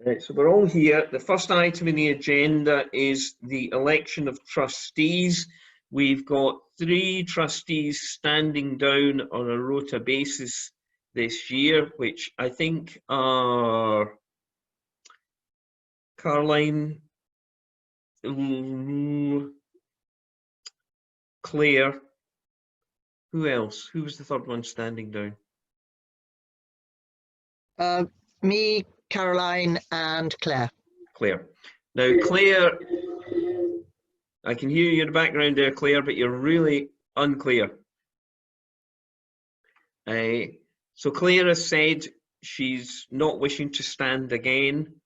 Right, so we're all here. The first item in the agenda is the election of trustees. We've got 3 trustees standing down on a rota basis this year, which I think are Caroline, Claire. Who else? Who was the third one standing down? Me, Caroline, and Claire. Claire. Now, Claire, I can hear you in the background there, Claire, but you're really unclear. So Claire has said she's not wishing to stand again.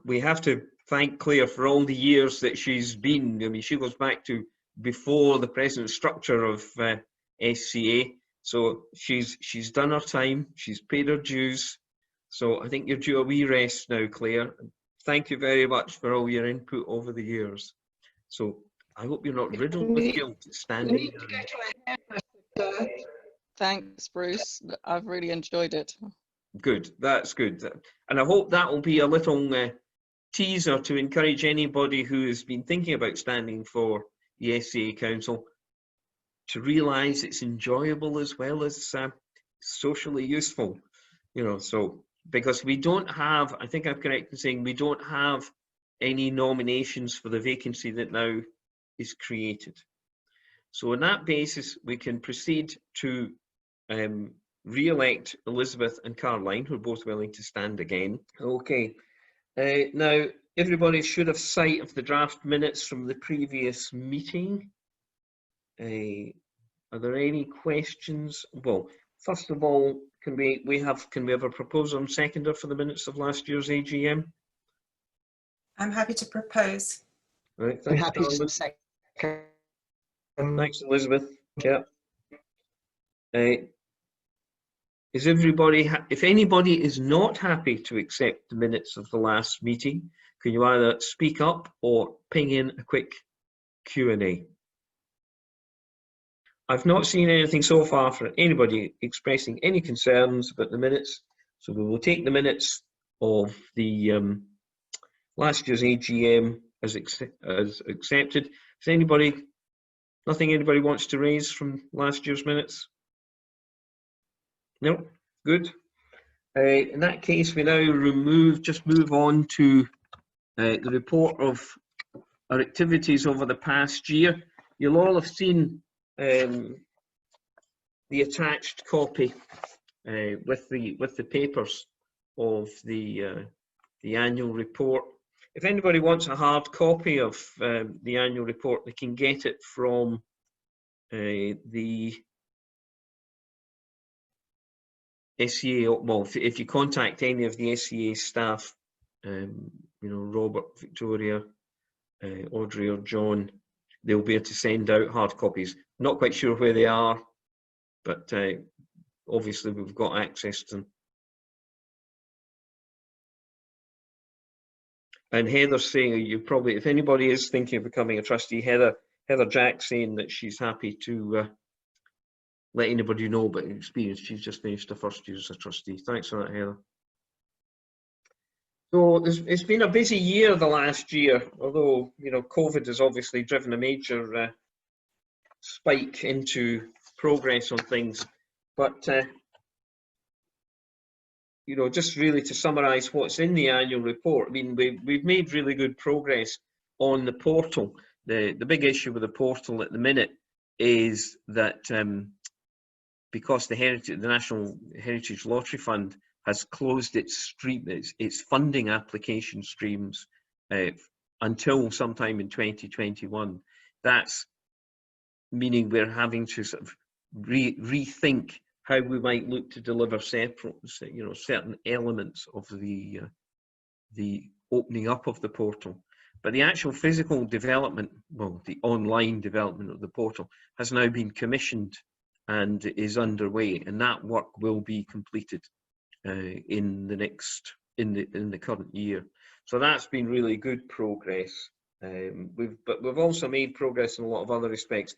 We have to thank Claire for all the years that she's been. I mean, she goes back to before the present structure of SCA. So she's done her time. She's paid her dues. So I think you're due a wee rest now, Claire. Thank you very much for all your input over the years. So I hope you're not riddled with guilt standing. Thanks, Bruce. I've really enjoyed it. Good, that's good. And I hope that will be a little teaser to encourage anybody who has been thinking about standing for the SCA Council to realise it's enjoyable as well as socially useful. You know, so because we don't have, I think I'm correct in saying we don't have any nominations for the vacancy that now is created. So on that basis, we can proceed to re-elect Elizabeth and Caroline, who are both willing to stand again. Okay, now everybody should have sight of the draft minutes from the previous meeting. Are there any questions? Well, first of all, can we have a proposer and seconder for the minutes of last year's AGM? I'm happy to propose. Right, I'm thanks, happy to second. Thanks, Elizabeth. Yeah. Is everybody, if anybody is not happy to accept the minutes of the last meeting, can you either speak up or ping in a quick Q&A? I've not seen anything so far for anybody expressing any concerns about the minutes, so we will take the minutes of the last year's AGM as accepted. Is anybody, nothing anybody wants to raise from last year's minutes? No, good. In that case, we now move on to the report of our activities over the past year. You'll all have seen the attached copy with the papers of the annual report. If anybody wants a hard copy of the annual report, they can get it from the SCA. Well, if you contact any of the SCA staff, you know, Robert, Victoria, Audrey or John, they'll be able to send out hard copies. Not quite sure where they are, but obviously we've got access to them. And Heather's saying, you probably, if anybody is thinking of becoming a trustee, Heather Jack's saying that she's happy to let anybody know about her experience. She's just finished her first year as a trustee. Thanks for that, Heather. So it's been a busy year the last year, although, you know, COVID has obviously driven a major spike into progress on things. But, you know, just really to summarise what's in the annual report, I mean, we've made really good progress on the portal. The big issue with the portal at the minute is that because the National Heritage Lottery Fund has closed its funding application streams until sometime in 2021. That's meaning we're having to sort of rethink how we might look to deliver separate, you know, certain elements of the opening up of the portal. But the actual physical development, well, the online development of the portal has now been commissioned and is underway, and that work will be completed in the current year. So that's been really good progress. But we've also made progress in a lot of other respects.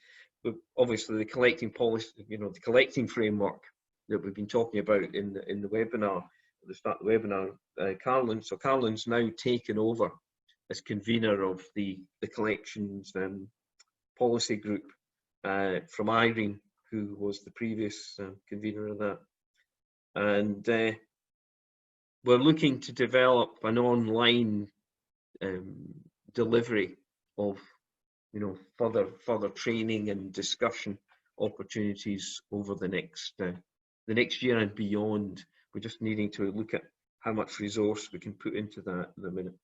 Obviously, the collecting policy, you know, the collecting framework that we've been talking about in the webinar, at the start of the webinar, Carolyn. So Carolyn's now taken over as convener of the collections policy group from Irene, who was the previous convener of that. And we're looking to develop an online delivery of, you know, further training and discussion opportunities over the next year and beyond. We're just needing to look at how much resource we can put into that at the minute.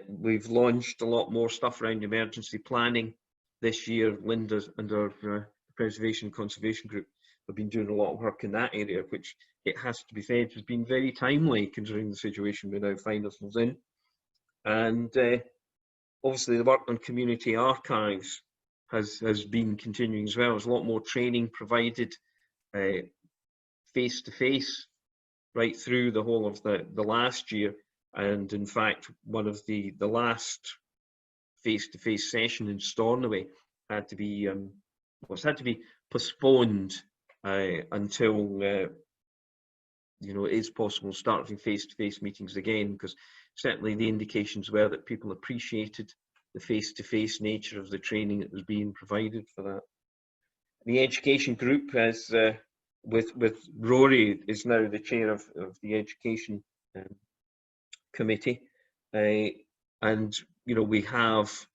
We've launched a lot more stuff around emergency planning this year. Linda's under Preservation and Conservation Group have been doing a lot of work in that area, which, it has to be said, has been very timely considering the situation we now find ourselves in. And obviously the work on community archives has been continuing as well. There's a lot more training provided face to face right through the whole of the last year. And in fact, one of the last face-to-face session in Stornoway had to be postponed until you know, it is possible starting face-to-face meetings again, because certainly the indications were that people appreciated the face-to-face nature of the training that was being provided for that. The education group, has with Rory, is now the chair of the education committee, and you know, we have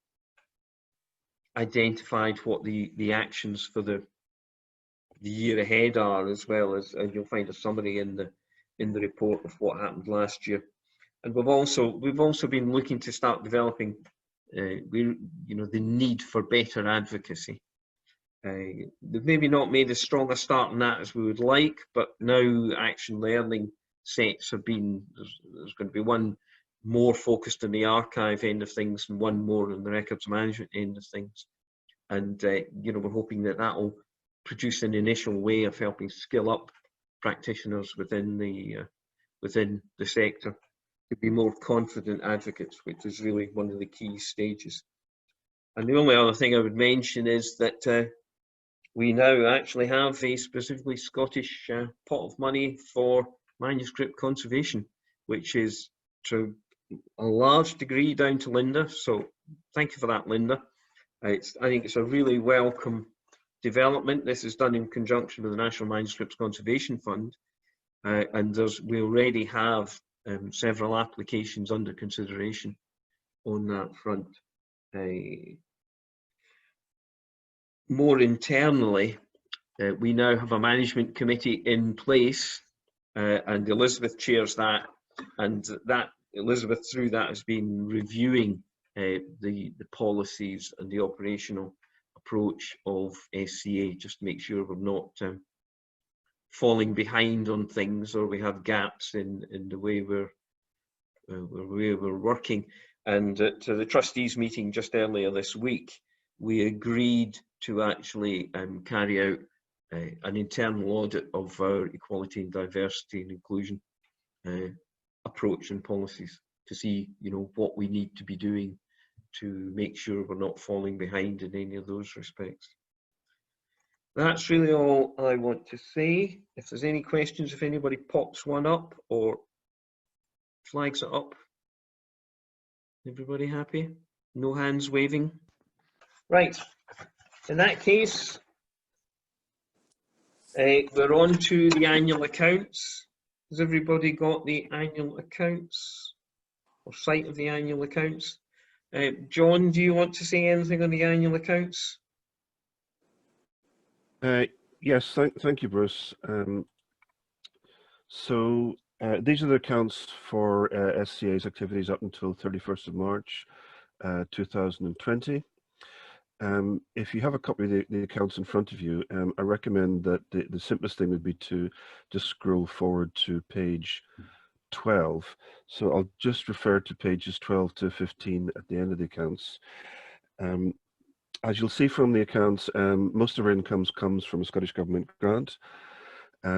identified what the actions for the year ahead are, as well as, and you'll find a summary in the report of what happened last year. And we've also been looking to start developing you know, the need for better advocacy. They've maybe not made as strong a start on that as we would like, but now action learning sets have been, there's going to be one more focused on the archive end of things and one more on the records management end of things. And you know, we're hoping that that will produce an initial way of helping skill up practitioners within the sector to be more confident advocates, which is really one of the key stages. And the only other thing I would mention is that we now actually have a specifically Scottish pot of money for manuscript conservation, which is to a large degree down to Linda. So thank you for that, Linda. I think it's a really welcome development. This is done in conjunction with the National Manuscripts Conservation Fund, and we already have several applications under consideration on that front. More internally, we now have a management committee in place, and Elizabeth chairs that, and that Elizabeth through that has been reviewing the policies and the operational approach of SCA, just to make sure we're not falling behind on things, or we have gaps in the way we're working. And to the trustees meeting just earlier this week, we agreed to actually carry out an internal audit of our equality and diversity and inclusion approach and policies, to see, you know, what we need to be doing to make sure we're not falling behind in any of those respects. That's really all I want to say. If there's any questions, if anybody pops one up or flags it up. Everybody happy? No hands waving? Right. In that case, we're on to the annual accounts. Has everybody got the annual accounts or sight of the annual accounts? John, do you want to say anything on the annual accounts? Yes, thank you, Bruce. So these are the accounts for SCA's activities up until 31st of March 2020. If you have a copy of the accounts in front of you, I recommend that the simplest thing would be to just scroll forward to page 12. So I'll just refer to pages 12 to 15 at the end of the accounts. As you'll see from the accounts, most of our income comes from a Scottish Government grant.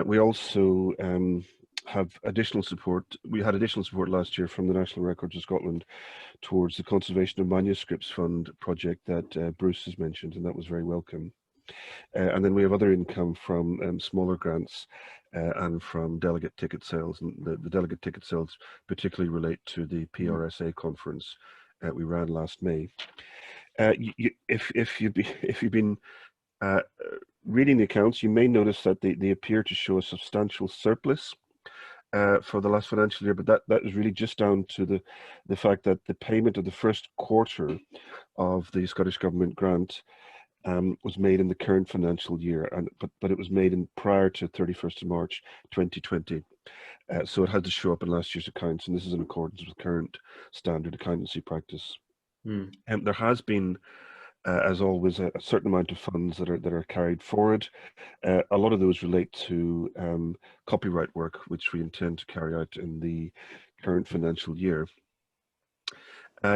We also have additional support. We had additional support last year from the National Records of Scotland towards the Conservation of Manuscripts Fund project that Bruce has mentioned, and that was very welcome. And then we have other income from smaller grants and from delegate ticket sales. And the delegate ticket sales particularly relate to the PRSA conference we ran last May. If you've been reading the accounts, you may notice that they appear to show a substantial surplus for the last financial year, but that is really just down to the fact that the payment of the first quarter of the Scottish Government grant was made in the current financial year, but it was made prior to 31st of March 2020. So it had to show up in last year's accounts, and this is in accordance with current standard accountancy practice. There has been, as always, a certain amount of funds that are carried forward. A lot of those relate to copyright work, which we intend to carry out in the current financial year.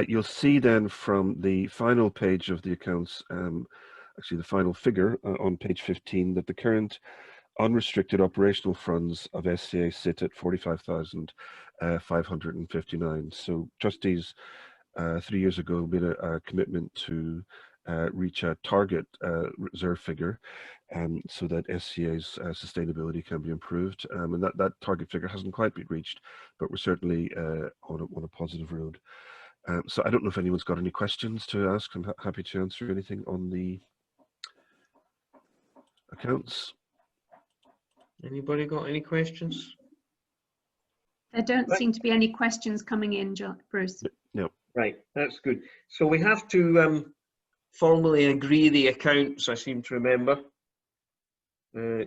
You'll see then from the final page of the accounts, actually the final figure on page 15, that the current unrestricted operational funds of SCA sit at 45,559. So trustees 3 years ago made a commitment to reach a target reserve figure so that SCA's sustainability can be improved. And that target figure hasn't quite been reached, but we're certainly on a positive road. So I don't know if anyone's got any questions to ask. I'm happy to answer anything on the accounts. Anybody got any questions? There don't seem to be any questions coming in, Bruce. No. Right, that's good. So we have to formally agree the accounts, I seem to remember.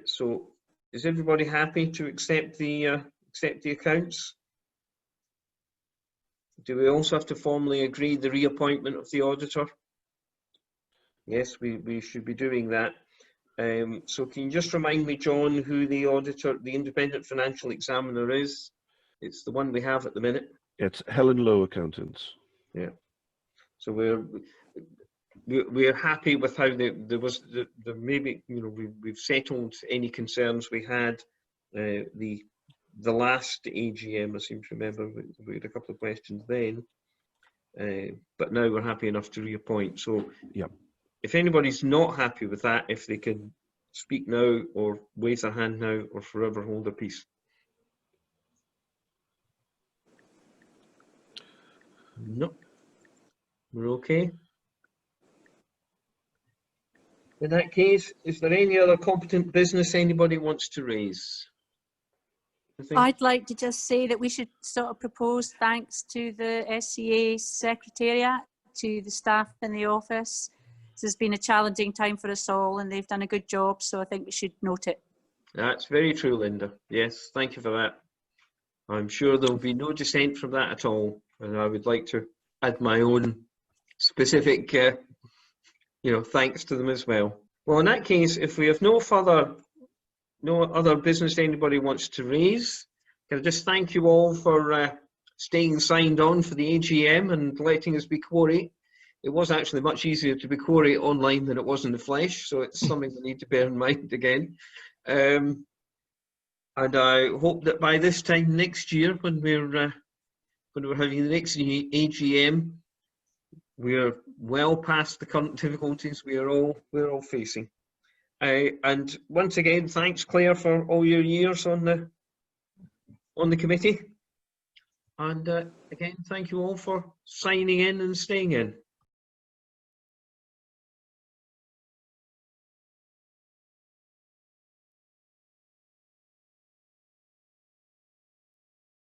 So is everybody happy to accept the accounts? Do we also have to formally agree the reappointment of the auditor? Yes, we should be doing that. So can you just remind me, John, who the auditor, the independent financial examiner is? It's the one we have at the minute. It's Helen Lowe Accountants. Yeah. So we're happy with how there was maybe, you know, we've settled any concerns we had the last AGM. I seem to remember we had a couple of questions then, but now we're happy enough to reappoint. So yeah, if anybody's not happy with that, if they can speak now or wave their hand now or forever hold their peace. No, we're okay. In that case, is there any other competent business anybody wants to raise? I'd like to just say that we should sort of propose thanks to the SCA Secretariat, to the staff in the office. This has been a challenging time for us all and they've done a good job, so I think we should note it. That's very true, Linda. Yes, thank you for that. I'm sure there'll be no dissent from that at all, and I would like to add my own specific thanks to them as well. Well, in that case, if we have no other business anybody wants to raise, can I just thank you all for staying signed on for the AGM and letting us be quorate. It was actually much easier to be quorate online than it was in the flesh, so it's something we need to bear in mind again. And I hope that by this time next year, when we're having the next AGM, we're well past the current difficulties we're all facing. And once again, thanks Claire for all your years on the committee. And again, thank you all for signing in and staying in.